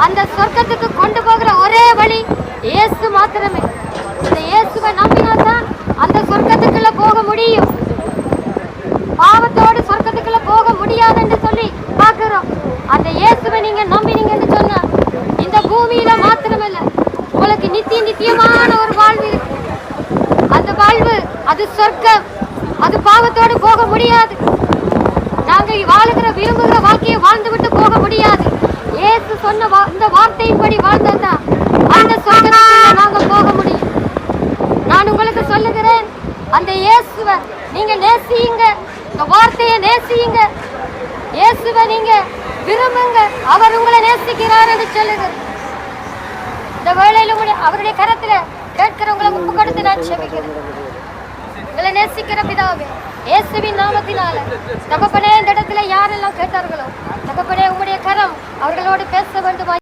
அந்த சொர்க்கத்துக்கு கொண்டு போகிற ஒரே வழி இயேசு மாத்திரமே. இந்த இயேசுவை நம்பினாதான் அந்த சொர்க்கத்துக்குள்ள போக முடியும். பாவத்தோடு சொர்க்கத்துக்குள்ள போக முடியாது என்று சொல்லி பார்க்கிறோம். அந்த இயேசுவை நீங்க நம்பினீங்கன்னு சொன்னா இந்த பூமியில மாத்திரமல்ல, உங்களுக்கு நித்தியமான ஒரு வாழ்வு இருக்கு. அந்த வாழ்வு அது சொர்க்கம். அது பாவத்தோடு போக முடியாது. நாங்க வாழுகிற விரும்புகிற வாழ்க்கையை வாழ்ந்து விட்டு போக முடியாது. இயேசு சொன்ன இந்த வார்த்தையின்படி வாழ்ந்தா அந்த சொர்க்கத்துக்குள்ள நாங்க போக முடியும். நான் உங்களுக்கு சொல்லுகிறேன், அந்த இயேசுவை நீங்க நேசியுங்க. இந்த வார்த்தையை நேசியுங்க. இயேசுவை நீங்க விரும்புங்க. அவர் உங்களை நேசிக்கிறார் என்று சொல்லுகிறார். இந்த வேளையில அவருடைய கரத்துல கேட்கிறவங்களை ஒப்பு கொடுத்து நான் செபிக்கிறேன். உங்களை நேசிக்கிற பிதாவே, இயேசுவின் நாமத்தினால தகப்பனே, இந்த இடத்துல யாரெல்லாம் கேட்டார்களோ தகப்பனே, உங்களுடைய கரம் அவர்களோடு பேச வேண்டும்.